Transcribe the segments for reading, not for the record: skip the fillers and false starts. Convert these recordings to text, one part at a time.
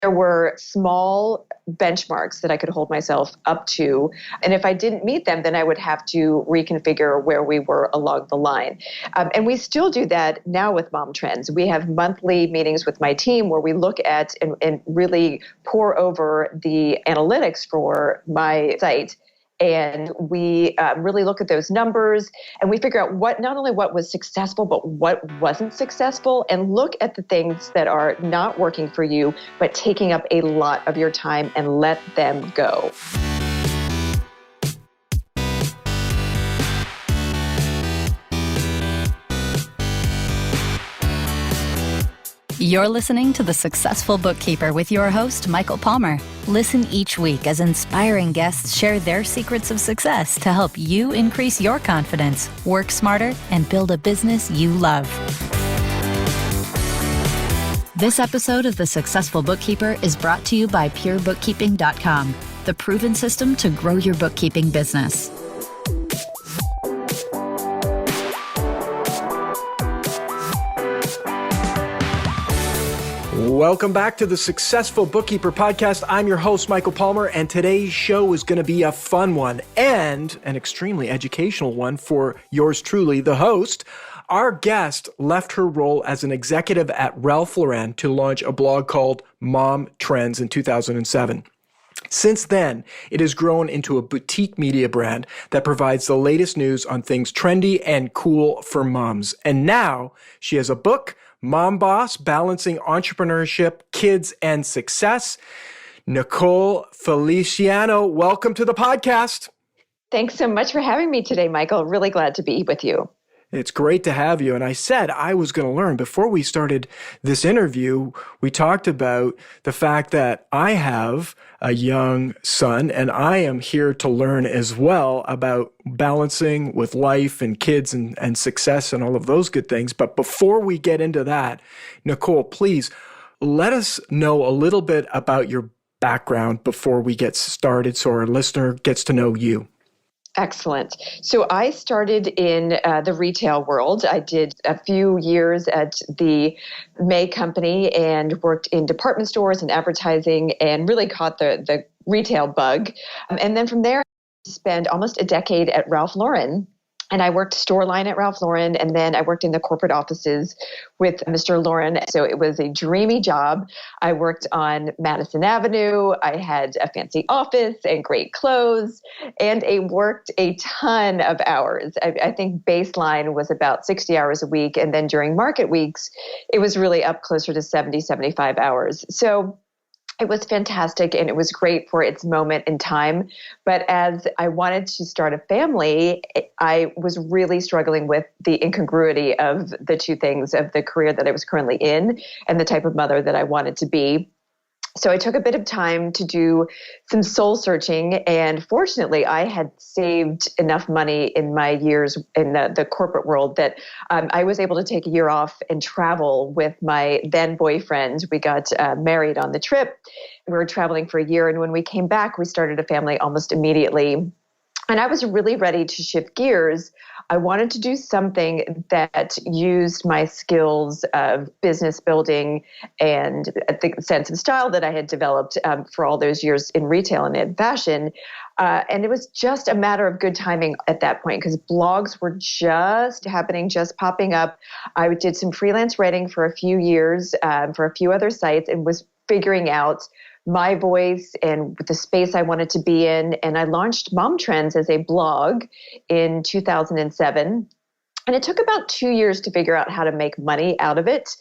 there were small benchmarks that I could hold myself up to. And if I didn't meet them, then I would have to reconfigure where we were along the line. And we still do that now with Mom Trends. We have monthly meetings with my team where we look at and really pour over the analytics for my site. And we really look at those numbers and we figure out not only what was successful, but what wasn't successful, and look at the things that are not working for you, but taking up a lot of your time, and let them go. You're listening to The Successful Bookkeeper with your host, Michael Palmer. Listen each week as inspiring guests share their secrets of success to help you increase your confidence, work smarter, and build a business you love. This episode of The Successful Bookkeeper is brought to you by PureBookkeeping.com, the proven system to grow your bookkeeping business. Welcome back to the Successful Bookkeeper podcast. I'm your host, Michael Palmer, and today's show is going to be a fun one and an extremely educational one for yours truly, the host. Our guest left her role as an executive at Ralph Lauren to launch a blog called Mom Trends in 2007. Since then, it has grown into a boutique media brand that provides the latest news on things trendy and cool for moms. And now she has a book, Mom Boss, Balancing Entrepreneurship, Kids, and Success. Nicole Feliciano, welcome to the podcast. Thanks so much for having me today, Michael. Really glad to be with you. It's great to have you. And I said I was going to learn. Before we started this interview, we talked about the fact that I have a young son and I am here to learn as well about balancing with life and kids and success and all of those good things. But before we get into that, Nicole, please let us know a little bit about your background before we get started so our listener gets to know you. Excellent. So I started in the retail world. I did a few years at the May Company and worked in department stores and advertising and really caught the retail bug. And then from there, I spent almost a decade at Ralph Lauren. And I worked store line at Ralph Lauren, and then I worked in the corporate offices with Mr. Lauren. So it was a dreamy job. I worked on Madison Avenue. I had a fancy office and great clothes, and I worked a ton of hours. I think baseline was about 60 hours a week. And then during market weeks, it was really up closer to 70, 75 hours. So it was fantastic and it was great for its moment in time. But as I wanted to start a family, I was really struggling with the incongruity of the two things, of the career that I was currently in and the type of mother that I wanted to be. So I took a bit of time to do some soul searching, and fortunately I had saved enough money in my years in the corporate world that I was able to take a year off and travel with my then boyfriend. We got married on the trip. We were traveling for a year, and when we came back, we started a family almost immediately. And I was really ready to shift gears. I wanted to do something that used my skills of business building and the sense of style that I had developed for all those years in retail and in fashion. And it was just a matter of good timing at that point because blogs were just happening, just popping up. I did some freelance writing for a few years for a few other sites and was figuring out my voice and the space I wanted to be in. And I launched Mom Trends as a blog in 2007. And it took about 2 years to figure out how to make money out of it.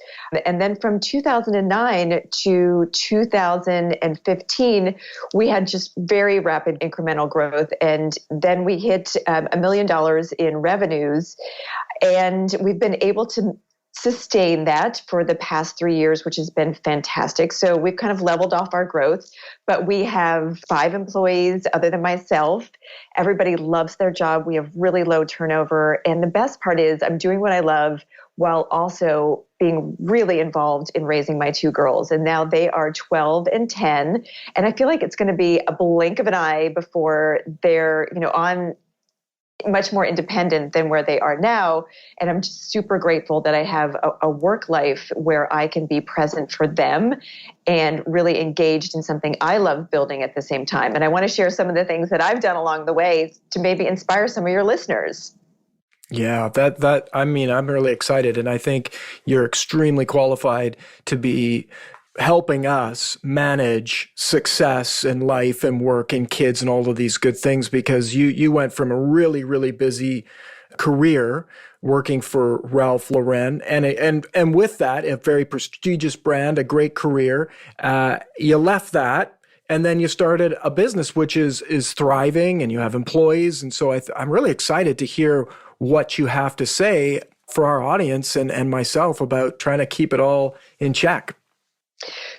And then from 2009 to 2015, we had just very rapid incremental growth. And then we hit $1 million in revenues. And we've been able to sustain that for the past 3 years, which has been fantastic. So we've kind of leveled off our growth, but we have 5 employees other than myself. Everybody loves their job. We have really low turnover. And the best part is I'm doing what I love while also being really involved in raising my 2 girls. And now they are 12 and 10. And I feel like it's going to be a blink of an eye before they're, on much more independent than where they are now. And I'm just super grateful that I have a work life where I can be present for them and really engaged in something I love building at the same time. And I want to share some of the things that I've done along the way to maybe inspire some of your listeners. Yeah, I'm really excited. And I think you're extremely qualified to be helping us manage success in life and work and kids and all of these good things, because you went from a really, really busy career working for Ralph Lauren and with that, a very prestigious brand, a great career. You left that and then you started a business which is thriving and you have employees. And so I'm really excited to hear what you have to say for our audience and myself about trying to keep it all in check.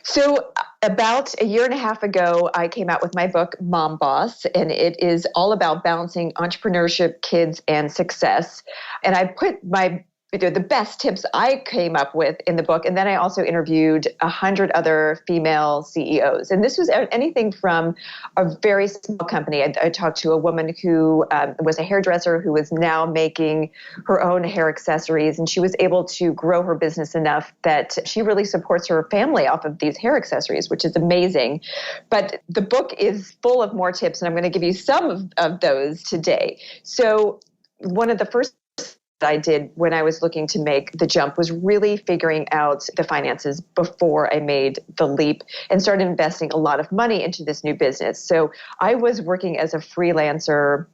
So about a year and a half ago, I came out with my book, Mom Boss, and it is all about balancing entrepreneurship, kids, and success. And I put the best tips I came up with in the book. And then I also interviewed 100 other female CEOs. And this was anything from a very small company. I talked to a woman who was a hairdresser who was now making her own hair accessories. And she was able to grow her business enough that she really supports her family off of these hair accessories, which is amazing. But the book is full of more tips, and I'm going to give you some of those today. So one of the first I did when I was looking to make the jump was really figuring out the finances before I made the leap and started investing a lot of money into this new business. So I was working as a freelancer,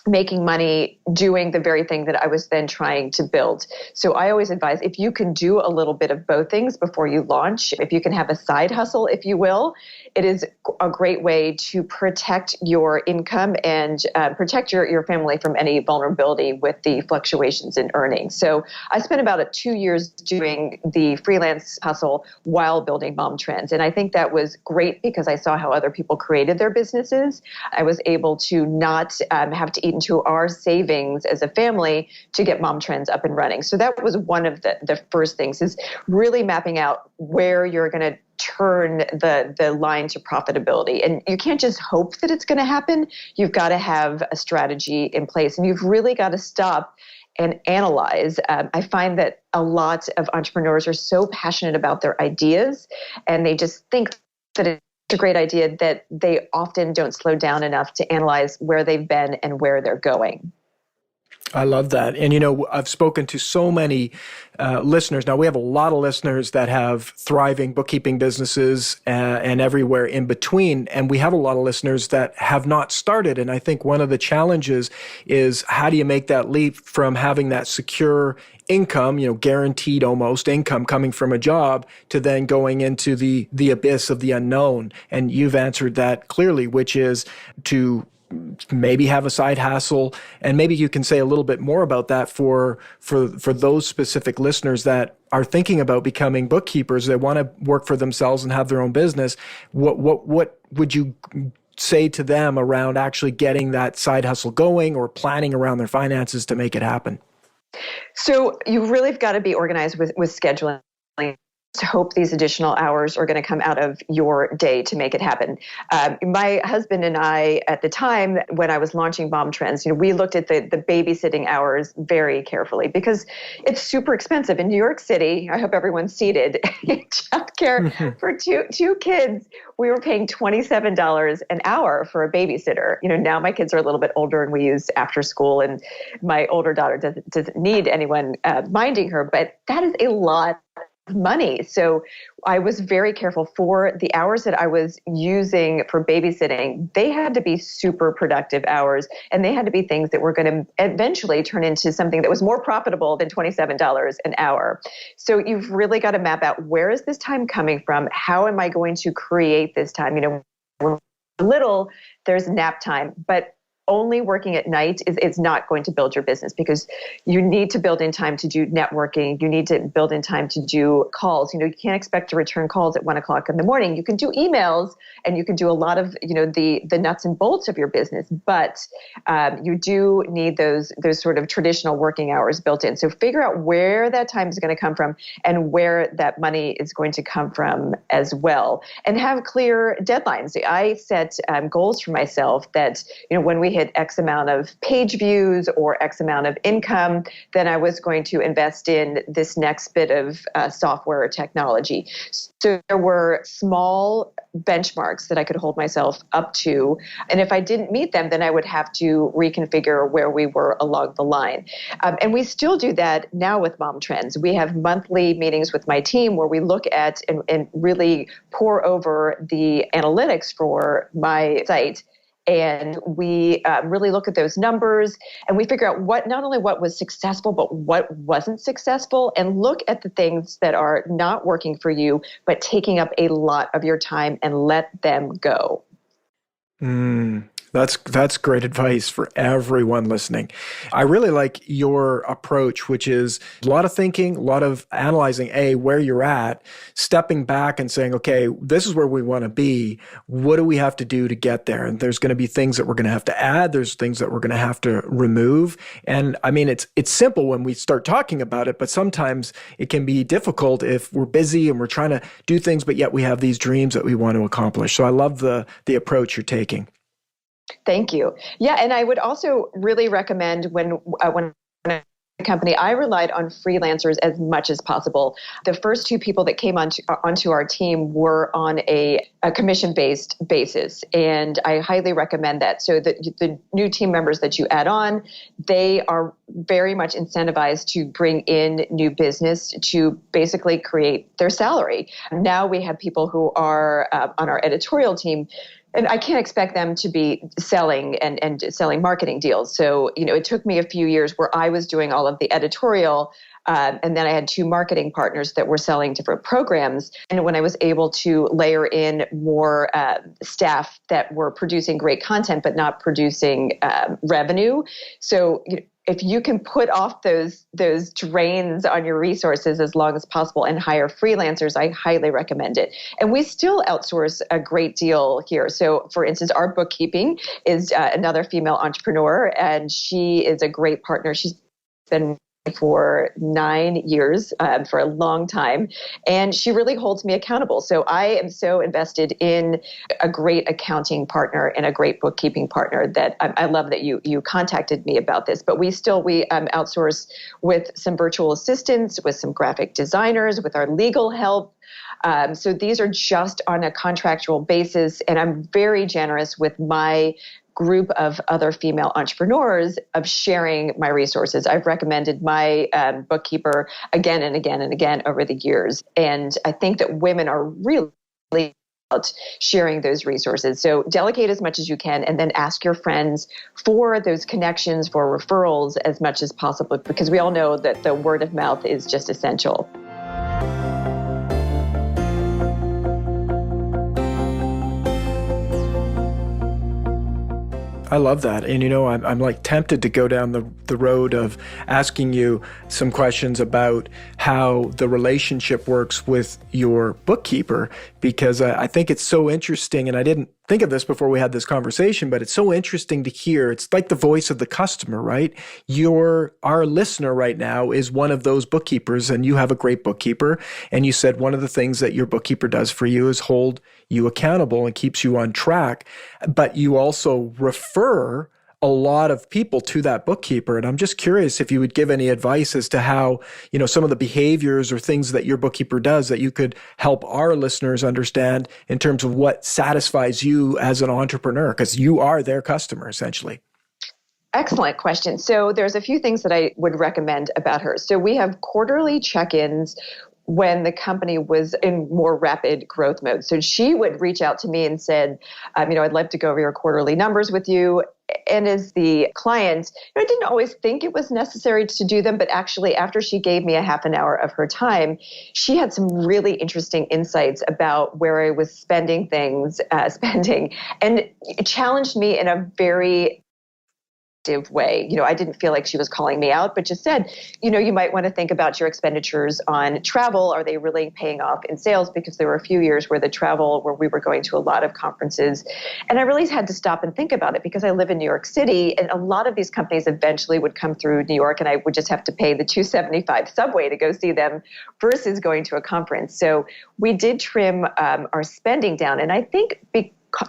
making money, doing the very thing that I was then trying to build. So I always advise, if you can do a little bit of both things before you launch, if you can have a side hustle, if you will, it is a great way to protect your income and protect your family from any vulnerability with the fluctuations in earnings. So I spent about 2 years doing the freelance hustle while building Mom Trends. And I think that was great because I saw how other people created their businesses. I was able to not have to eat into our savings as a family to get Mom Trends up and running. So that was one of the first things, is really mapping out where you're going to turn the line to profitability. And you can't just hope that it's going to happen. You've got to have a strategy in place, and you've really got to stop and analyze. I find that a lot of entrepreneurs are so passionate about their ideas, and they just think that it's a great idea that they often don't slow down enough to analyze where they've been and where they're going. I love that. And, I've spoken to so many listeners. Now, we have a lot of listeners that have thriving bookkeeping businesses and everywhere in between. And we have a lot of listeners that have not started. And I think one of the challenges is, how do you make that leap from having that secure income, guaranteed almost income coming from a job, to then going into the abyss of the unknown? And you've answered that clearly, which is to maybe have a side hustle. And maybe you can say a little bit more about that for those specific listeners that are thinking about becoming bookkeepers. They want to work for themselves and have their own business. What would you say to them around actually getting that side hustle going or planning around their finances to make it happen? So you really have got to be organized with scheduling. To hope these additional hours are going to come out of your day to make it happen. My husband and I, at the time when I was launching Mom Trends, we looked at the babysitting hours very carefully because it's super expensive in New York City. I hope everyone's seated. Childcare for two kids, we were paying $27 an hour for a babysitter. Now my kids are a little bit older and we use after school, and my older daughter doesn't need anyone minding her, but that is a lot of money. So I was very careful for the hours that I was using for babysitting. They had to be super productive hours, and they had to be things that were going to eventually turn into something that was more profitable than $27 an hour. So you've really got to map out, where is this time coming from? How am I going to create this time? When little, there's nap time, but only working at night is not going to build your business, because you need to build in time to do networking. You need to build in time to do calls. You can't expect to return calls at 1 o'clock in the morning. You can do emails and you can do a lot of, the nuts and bolts of your business, but you do need those sort of traditional working hours built in. So figure out where that time is going to come from and where that money is going to come from as well, and have clear deadlines. I set goals for myself that, when we hit X amount of page views or X amount of income, then I was going to invest in this next bit of software or technology. So there were small benchmarks that I could hold myself up to. And if I didn't meet them, then I would have to reconfigure where we were along the line. And we still do that now with Mom Trends. We have monthly meetings with my team where we look at and really pour over the analytics for my site. And we really look at those numbers and we figure out not only what was successful, but what wasn't successful, and look at the things that are not working for you, but taking up a lot of your time, and let them go. That's great advice for everyone listening. I really like your approach, which is a lot of thinking, a lot of analyzing, where you're at, stepping back and saying, okay, this is where we want to be. What do we have to do to get there? And there's going to be things that we're going to have to add. There's things that we're going to have to remove. And I mean, it's simple when we start talking about it, but sometimes it can be difficult if we're busy and we're trying to do things, but yet we have these dreams that we want to accomplish. So I love the approach you're taking. Thank you. Yeah, and I would also really recommend when a company, I relied on freelancers as much as possible. The first two people that came onto our team were on a commission-based basis, and I highly recommend that. So the new team members that you add on, they are very much incentivized to bring in new business to basically create their salary. Now we have people who are on our editorial team, and I can't expect them to be selling and selling marketing deals. So, it took me a few years where I was doing all of the editorial, and then I had two marketing partners that were selling different programs. And when I was able to layer in more staff that were producing great content but not producing revenue, so if you can put off those drains on your resources as long as possible and hire freelancers, I highly recommend it. And we still outsource a great deal here. So, for instance, our bookkeeping is another female entrepreneur, and she is a great partner. She's been for 9 years, for a long time, and she really holds me accountable. So I am so invested in a great accounting partner and a great bookkeeping partner that I love that you contacted me about this. But we outsource with some virtual assistants, with some graphic designers, with our legal help. So these are just on a contractual basis, and I'm very generous with my group of other female entrepreneurs of sharing my resources. I've recommended my bookkeeper again and again and again over the years. And I think that women are really about sharing those resources. So delegate as much as you can, and then ask your friends for those connections, for referrals as much as possible, because we all know that the word of mouth is just essential. I love that. And, I'm like tempted to go down the road of asking you some questions about how the relationship works with your bookkeeper, because I think it's so interesting. And I didn't think of this before we had this conversation, but it's so interesting to hear. It's like the voice of the customer, right? Our listener right now is one of those bookkeepers, and you have a great bookkeeper. And you said one of the things that your bookkeeper does for you is hold you accountable and keeps you on track. But you also refer a lot of people to that bookkeeper. And I'm just curious if you would give any advice as to how, some of the behaviors or things that your bookkeeper does that you could help our listeners understand in terms of what satisfies you as an entrepreneur, because you are their customer essentially. Excellent question. So there's a few things that I would recommend about her. So we have quarterly check-ins when the company was in more rapid growth mode. So she would reach out to me and said, I'd love to go over your quarterly numbers with you. And as the client, I didn't always think it was necessary to do them, but actually after she gave me a half an hour of her time, she had some really interesting insights about where I was spending, and it challenged me in a very way. I didn't feel like she was calling me out, but just said, you might want to think about your expenditures on travel. Are they really paying off in sales? Because there were a few years where we were going to a lot of conferences. And I really had to stop and think about it because I live in New York City, and a lot of these companies eventually would come through New York, and I would just have to pay the $2.75 subway to go see them versus going to a conference. So we did trim our spending down. And I think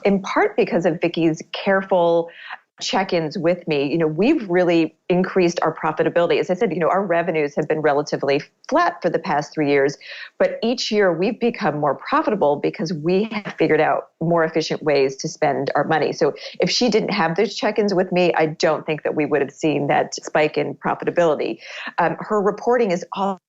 in part because of Vicki's careful check-ins with me, we've really increased our profitability. As I said, our revenues have been relatively flat for the past 3 years, but each year we've become more profitable because we have figured out more efficient ways to spend our money. So if she didn't have those check-ins with me, I don't think that we would have seen that spike in profitability. Her reporting is all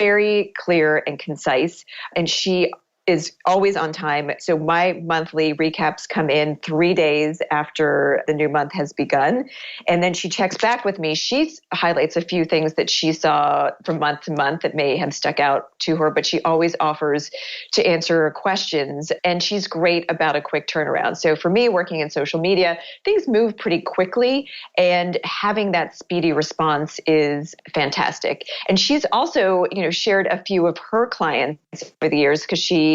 very clear and concise, and she is always on time. So my monthly recaps come in 3 days after the new month has begun. And then she checks back with me. She highlights a few things that she saw from month to month that may have stuck out to her, but she always offers to answer questions. And she's great about a quick turnaround. So for me, working in social media, things move pretty quickly, and having that speedy response is fantastic. And she's also, shared a few of her clients over the years because she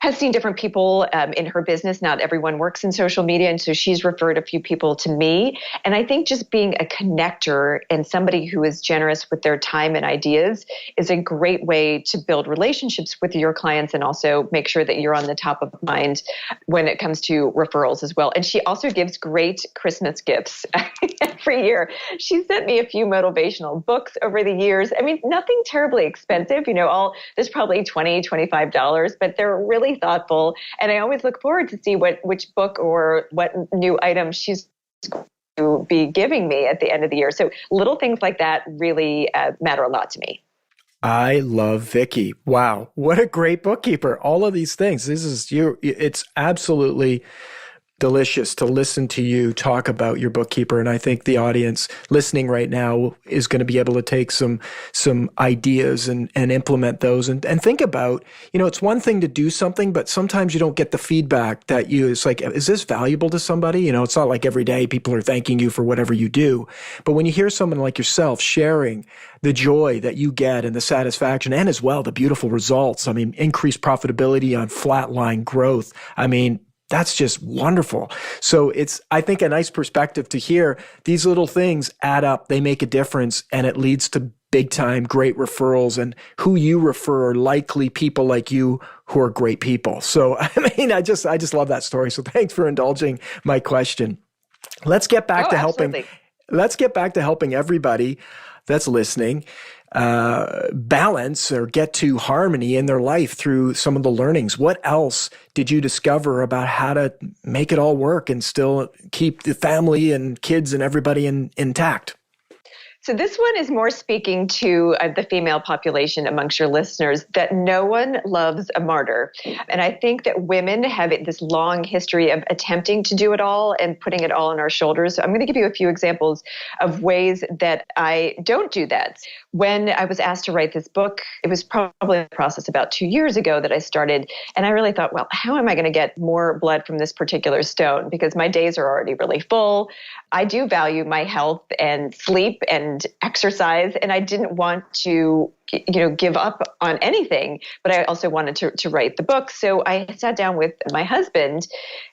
has seen different people in her business. Not everyone works in social media. And so she's referred a few people to me. And I think just being a connector and somebody who is generous with their time and ideas is a great way to build relationships with your clients and also make sure that you're on the top of mind when it comes to referrals as well. And she also gives great Christmas gifts every year. She sent me a few motivational books over the years. I mean, nothing terribly expensive, there's probably $20, $25, but they're really thoughtful. And I always look forward to see which book or what new item she's going to be giving me at the end of the year. So little things like that really matter a lot to me. I love Vicky. Wow. What a great bookkeeper. All of these things. It's absolutely delicious to listen to you talk about your bookkeeper. And I think the audience listening right now is going to be able to take some ideas and implement those and think about, it's one thing to do something, but sometimes you don't get the feedback that it's like, is this valuable to somebody? It's not like every day people are thanking you for whatever you do. But when you hear someone like yourself sharing the joy that you get and the satisfaction and as well the beautiful results, increased profitability on flatline growth. That's just wonderful. So it's, I think, a nice perspective to hear. These little things add up. They make a difference, and it leads to big time, great referrals. And who you refer are likely people like you who are great people. So, I just love that story. So thanks for indulging my question. Let's get back to helping. Absolutely. Let's get back to helping everybody that's listening balance or get to harmony in their life through some of the learnings. What else did you discover about how to make it all work and still keep the family and kids and everybody intact? So this one is more speaking to the female population amongst your listeners, that no one loves a martyr. And I think that women have this long history of attempting to do it all and putting it all on our shoulders. So I'm going to give you a few examples of ways that I don't do that. When I was asked to write this book, it was probably a process about 2 years ago that I started. And I really thought, well, how am I going to get more blood from this particular stone? Because my days are already really full. I do value my health and sleep and exercise, and I didn't want to, give up on anything, but I also wanted to write the book. So I sat down with my husband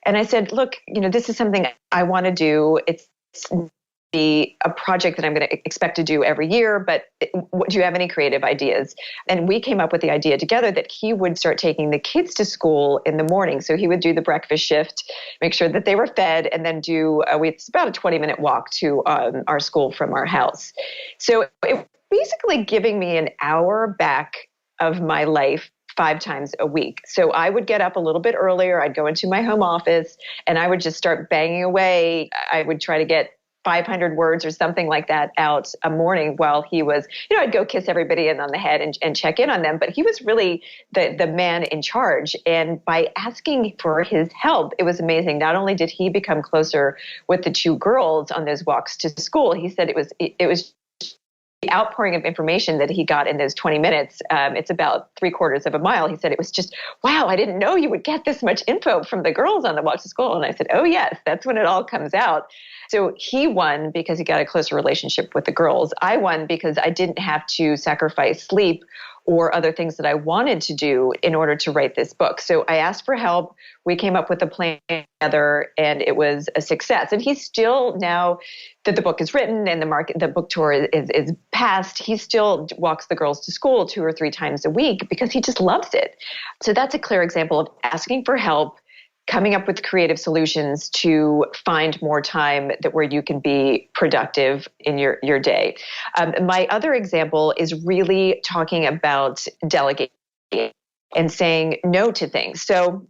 and I said, look, this is something I want to do. It's be a project that I'm going to expect to do every year, but do you have any creative ideas? And we came up with the idea together that he would start taking the kids to school in the morning. So he would do the breakfast shift, make sure that they were fed, and then it's about a 20-minute walk to our school from our house. So it basically giving me an hour back of my life 5 times a week. So I would get up a little bit earlier. I'd go into my home office and I would just start banging away. I would try to get 500 words or something like that out a morning while he was, I'd go kiss everybody on the head and check in on them. But he was really the man in charge. And by asking for his help, it was amazing. Not only did he become closer with the 2 girls on those walks to school, he said it was the outpouring of information that he got in those 20 minutes, it's about 3/4 of a mile. He said it was just, wow, I didn't know you would get this much info from the girls on the walk to school. And I said, oh yes, that's when it all comes out. So he won because he got a closer relationship with the girls. I won because I didn't have to sacrifice sleep or other things that I wanted to do in order to write this book. So I asked for help. We came up with a plan together and it was a success. And he's still, now that the book is written and the book tour is past, he still walks the girls to school 2 or 3 times a week because he just loves it. So that's a clear example of asking for help, coming up with creative solutions to find more time where you can be productive in your day. My other example is really talking about delegating and saying no to things. So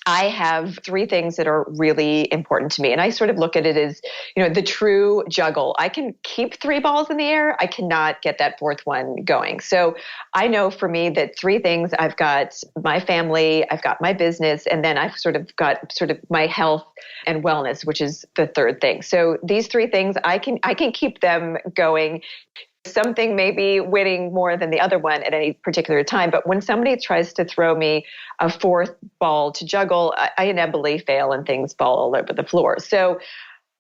I have 3 things that are really important to me. And I sort of look at it as, the true juggle. I can keep 3 balls in the air. I cannot get that 4th one going. So I know for me that 3 things, I've got my family, I've got my business, and then I've got my health and wellness, which is the 3rd thing. So these 3 things, I can keep them going. Something may be winning more than the other one at any particular time. But when somebody tries to throw me a 4th ball to juggle, I inevitably fail and things fall all over the floor. So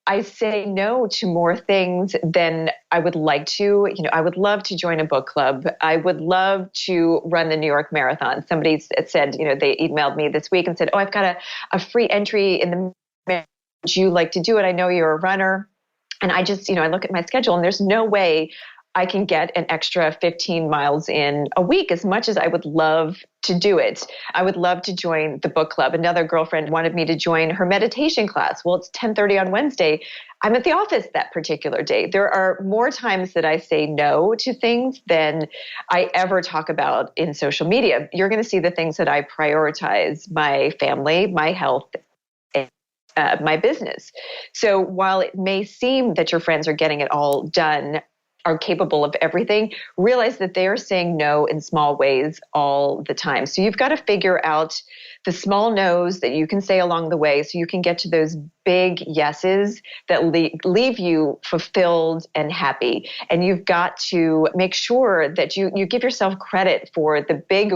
I say no to more things than I would like to. I would love to join a book club. I would love to run the New York Marathon. Somebody said, they emailed me this week and said, I've got a free entry in the marathon. Would you like to do it? I know you're a runner. And I just, I look at my schedule and there's no way I can get an extra 15 miles in a week, as much as I would love to do it. I would love to join the book club. Another girlfriend wanted me to join her meditation class. Well, it's 10:30 on Wednesday. I'm at the office that particular day. There are more times that I say no to things than I ever talk about in social media. You're going to see the things that I prioritize: my family, my health, my business. So while it may seem that your friends are getting it all done, are capable of everything, realize that they are saying no in small ways all the time. So you've got to figure out the small no's that you can say along the way so you can get to those big yeses that leave you fulfilled and happy. And you've got to make sure that you give yourself credit for the big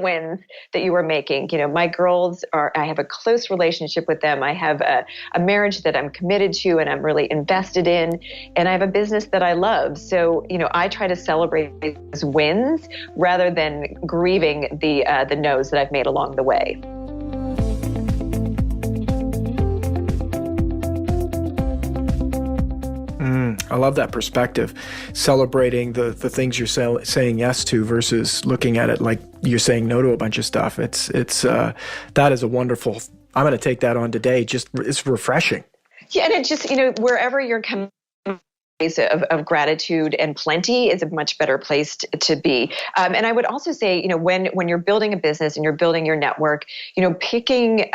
wins that you are making. My girls I have a close relationship with them. I have a marriage that I'm committed to and I'm really invested in, and I have a business that I love. So, I try to celebrate those wins rather than grieving the no's that I've made along the way. I love that perspective, celebrating the things you're saying yes to versus looking at it like you're saying no to a bunch of stuff. It's that is a wonderful, I'm going to take that on today. It's refreshing. Yeah. And it just, wherever you're coming of gratitude and plenty is a much better place to be. And I would also say, when you're building a business and you're building your network, picking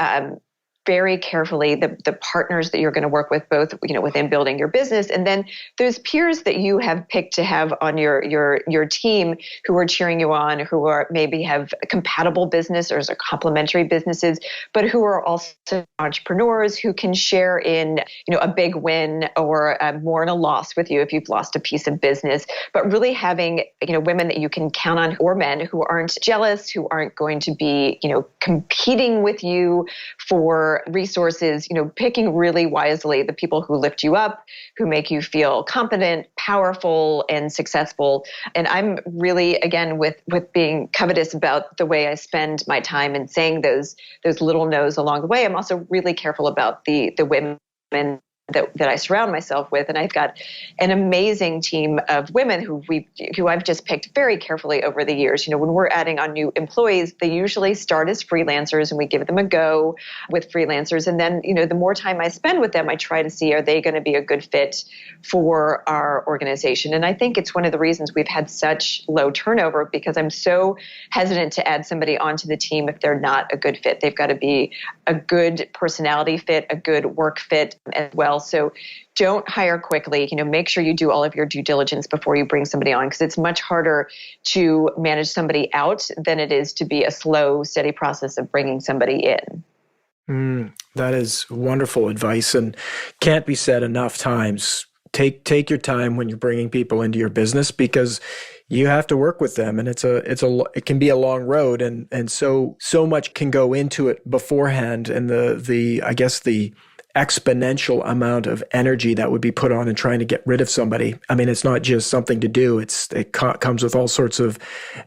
very carefully the partners that you're going to work with, both within building your business, and then those peers that you have picked to have on your team who are cheering you on, who are maybe have compatible business or complementary businesses, but who are also entrepreneurs who can share in a big win or more in a loss with you if you've lost a piece of business. But really having women that you can count on, or men who aren't jealous, who aren't going to be competing with you for resources, picking really wisely the people who lift you up, who make you feel confident, powerful, and successful. And I'm really, again, with being covetous about the way I spend my time and saying those little no's along the way, I'm also really careful about the women that I surround myself with. And I've got an amazing team of women who I've just picked very carefully over the years. When we're adding on new employees, they usually start as freelancers and we give them a go with freelancers. And then, the more time I spend with them, I try to see, are they going to be a good fit for our organization? And I think it's one of the reasons we've had such low turnover, because I'm so hesitant to add somebody onto the team if they're not a good fit. They've got to be a good personality fit, a good work fit as well. So don't hire quickly. Make sure you do all of your due diligence before you bring somebody on, because it's much harder to manage somebody out than it is to be a slow, steady process of bringing somebody in. That is wonderful advice and can't be said enough times. Take your time when you're bringing people into your business, because you have to work with them, and it can be a long road, and so much can go into it beforehand, and the exponential amount of energy that would be put on in trying to get rid of somebody. I mean, it's not just something to do. It comes with all sorts of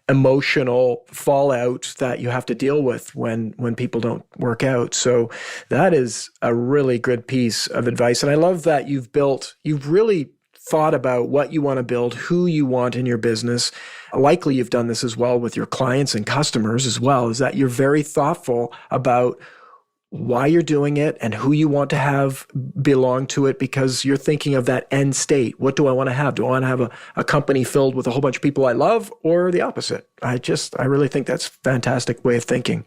emotional fallout that you have to deal with when people don't work out. So that is a really good piece of advice. And I love that you've really thought about what you want to build, who you want in your business. Likely you've done this as well with your clients and customers as well, is that you're very thoughtful about why you're doing it and who you want to have belong to it, because you're thinking of that end state. What do I want to have? Do I want to have a company filled with a whole bunch of people I love, or the opposite? I really think that's a fantastic way of thinking.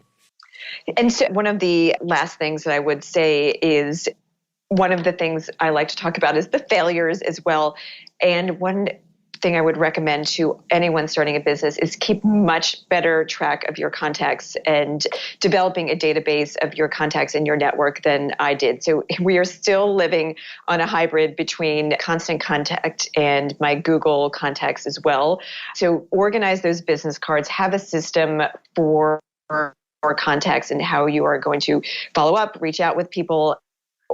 And so one of the last things that I would say is, one of the things I like to talk about is the failures as well. And one thing I would recommend to anyone starting a business is keep much better track of your contacts and developing a database of your contacts in your network than I did. So we are still living on a hybrid between Constant Contact and my Google contacts as well. So organize those business cards, have a system for contacts and how you are going to follow up, reach out with people.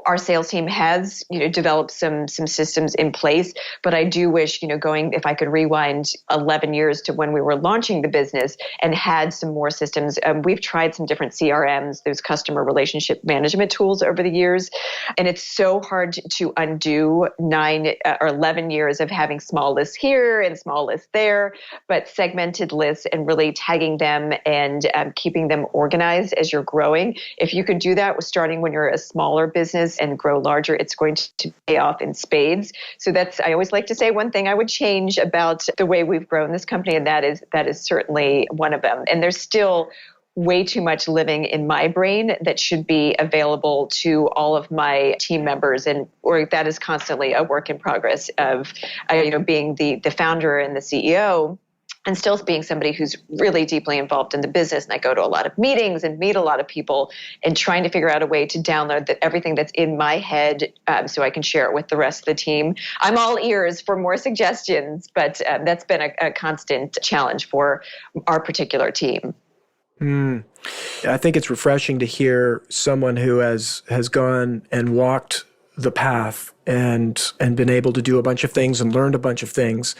Our sales team has, developed some systems in place, but I do wish, if I could rewind 11 years to when we were launching the business and had some more systems. We've tried some different CRMs, those customer relationship management tools over the years, and it's so hard to undo 9 or 11 years of having small lists here and small lists there, but segmented lists and really tagging them and keeping them organized as you're growing. If you could do that with starting when you're a smaller business and grow larger, it's going to pay off in spades. So I always like to say one thing I would change about the way we've grown this company, and that is certainly one of them. And there's still way too much living in my brain that should be available to all of my team members, or that is constantly a work in progress of being the founder and the CEO. And still being somebody who's really deeply involved in the business. And I go to a lot of meetings and meet a lot of people and trying to figure out a way to download everything that's in my head so I can share it with the rest of the team. I'm all ears for more suggestions, but that's been a constant challenge for our particular team. I think it's refreshing to hear someone who has gone and walked the path and been able to do a bunch of things and learned a bunch of things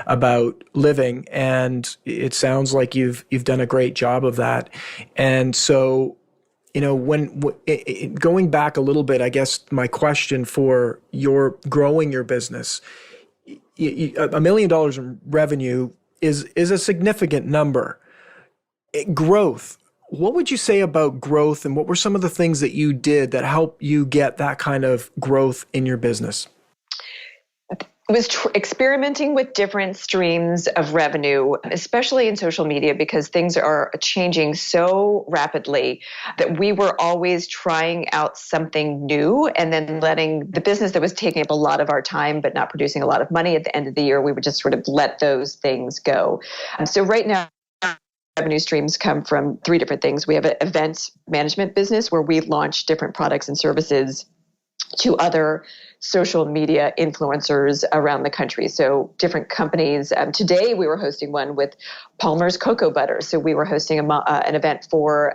about living. And it sounds like you've done a great job of that. And so, when going back a little bit, I guess my question for your growing your business, $1 million in revenue is a significant number. Growth. What would you say about growth, and what were some of the things that you did that helped you get that kind of growth in your business? It was experimenting with different streams of revenue, especially in social media, because things are changing so rapidly that we were always trying out something new and then letting the business that was taking up a lot of our time but not producing a lot of money at the end of the year, we would just sort of let those things go. So right now, revenue streams come from 3 different things. We have an event management business where we launch different products and services to other social media influencers around the country. So different companies. Today we were hosting one with Palmer's Cocoa Butter. So we were hosting an event for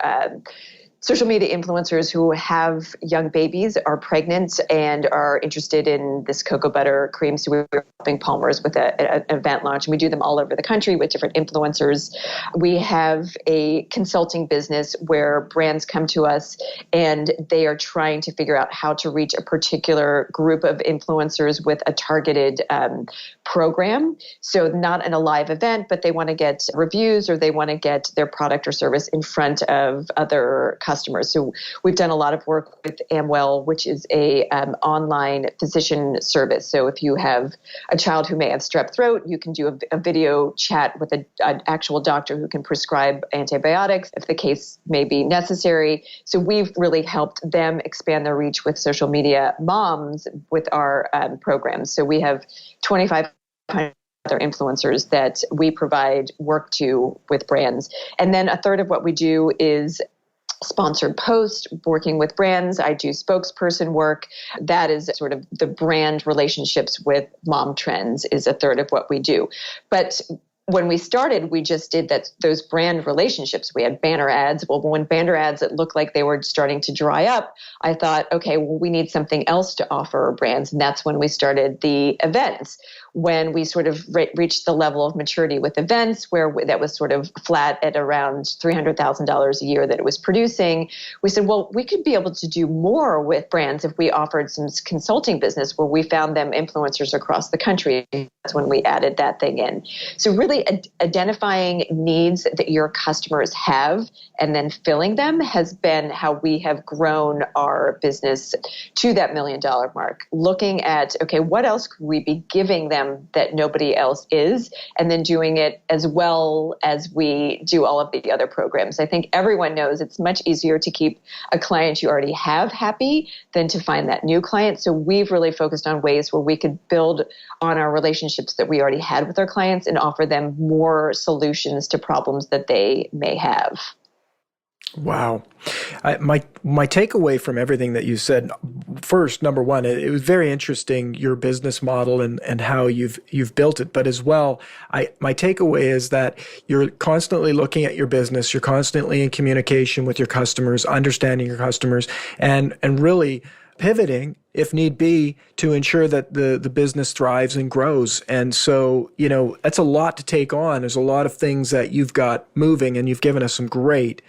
social media influencers who have young babies, are pregnant, and are interested in this cocoa butter cream. So we were helping Palmer's with an event launch, and we do them all over the country with different influencers. We have a consulting business where brands come to us and they are trying to figure out how to reach a particular group of influencers with a targeted program. So not in a live event, but they want to get reviews or they want to get their product or service in front of other customers. So we've done a lot of work with Amwell, which is a online physician service. So if you have a child who may have strep throat, you can do a video chat with an actual doctor who can prescribe antibiotics if the case may be necessary. So we've really helped them expand their reach with social media moms with our programs. So we have 2,500 other influencers that we provide work to with brands. And then a third of what we do is sponsored posts, working with brands. I do spokesperson work. That is sort of the brand relationships with mom trends is a third of what we do. But when we started, we just did those brand relationships. We had banner ads. Well, when banner ads that looked like they were starting to dry up, I thought, okay, well, we need something else to offer brands. And that's when we started the events. When we sort of reached the level of maturity with events where that was sort of flat at around $300,000 a year that it was producing, we said, well, we could be able to do more with brands if we offered some consulting business where we found them influencers across the country. That's when we added that thing in. So really really identifying needs that your customers have and then filling them has been how we have grown our business to that $1 million mark. Looking at, okay, what else could we be giving them that nobody else is, and then doing it as well as we do all of the other programs. I think everyone knows it's much easier to keep a client you already have happy than to find that new client. So we've really focused on ways where we could build on our relationships that we already had with our clients and offer them more solutions to problems that they may have. Wow. My takeaway from everything that you said, first, number one, it was very interesting, your business model and how you've built it. But as well, my takeaway is that you're constantly looking at your business, you're constantly in communication with your customers, understanding your customers, and really pivoting, if need be, to ensure that the business thrives and grows. And so, that's a lot to take on. There's a lot of things that you've got moving, and you've given us some great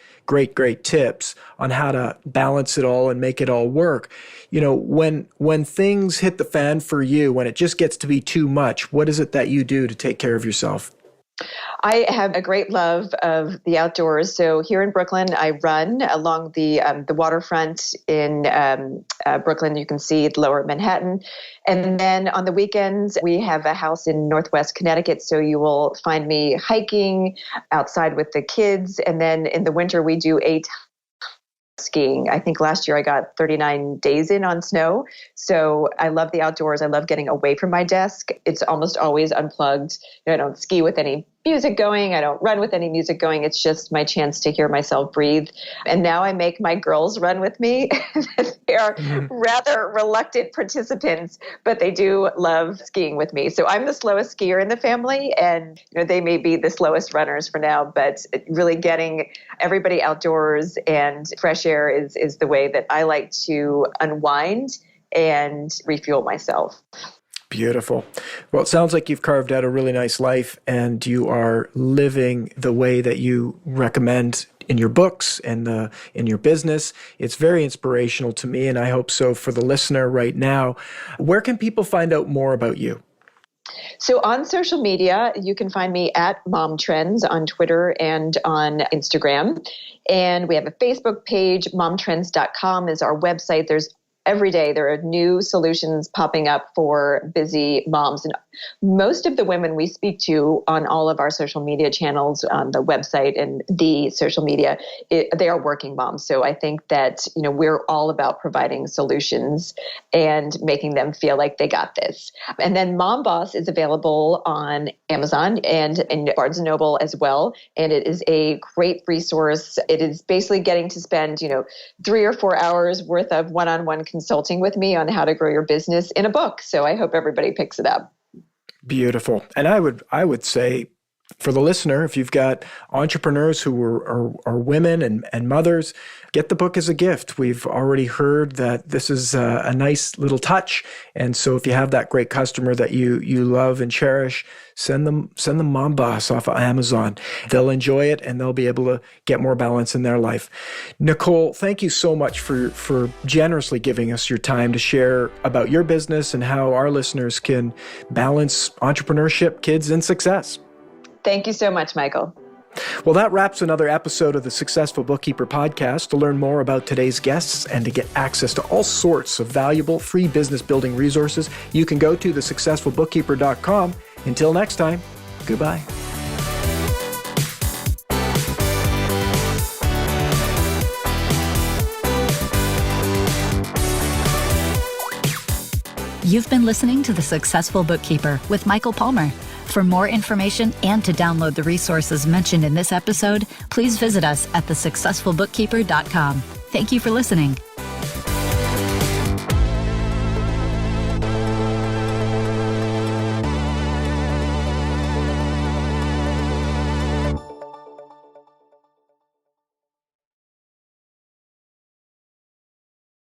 tips on how to balance it all and make it all work. When things hit the fan for you, when it just gets to be too much, what is it that you do to take care of yourself? I have a great love of the outdoors. So here in Brooklyn, I run along the waterfront in Brooklyn. You can see Lower Manhattan. And then on the weekends, we have a house in Northwest Connecticut. So you will find me hiking outside with the kids. And then in the winter, we do skiing. I think last year I got 39 days in on snow. So I love the outdoors. I love getting away from my desk. It's almost always unplugged. I don't ski with any music going. I don't run with any music going. It's just my chance to hear myself breathe. And now I make my girls run with me. They are rather reluctant participants, but they do love skiing with me. So I'm the slowest skier in the family, and they may be the slowest runners for now, but really getting everybody outdoors and fresh air is the way that I like to unwind and refuel myself. Beautiful. Well, it sounds like you've carved out a really nice life, and you are living the way that you recommend in your books and in your business. It's very inspirational to me, and I hope so for the listener right now. Where can people find out more about you? So on social media, you can find me at Mom Trends on Twitter and on Instagram. And we have a Facebook page. momtrends.com is our website. Every day there are new solutions popping up for busy moms. And most of the women we speak to on all of our social media channels, on the website and the social media, they are working moms. So I think that, we're all about providing solutions and making them feel like they got this. And then Mom Boss is available on Amazon and in Barnes & Noble as well. And it is a great resource. It is basically getting to spend, 3 or 4 hours worth of one-on-one consulting with me on how to grow your business in a book. So I hope everybody picks it up. Beautiful. And I would say, for the listener, if you've got entrepreneurs who are women and mothers, get the book as a gift. We've already heard that this is a nice little touch. And so if you have that great customer that you love and cherish, send them Mom Boss off of Amazon. They'll enjoy it, and they'll be able to get more balance in their life. Nicole, thank you so much for generously giving us your time to share about your business and how our listeners can balance entrepreneurship, kids, and success. Thank you so much, Michael. Well, that wraps another episode of the Successful Bookkeeper podcast. To learn more about today's guests and to get access to all sorts of valuable free business building resources, you can go to thesuccessfulbookkeeper.com. Until next time, goodbye. You've been listening to The Successful Bookkeeper with Michael Palmer. For more information and to download the resources mentioned in this episode, please visit us at thesuccessfulbookkeeper.com. Thank you for listening.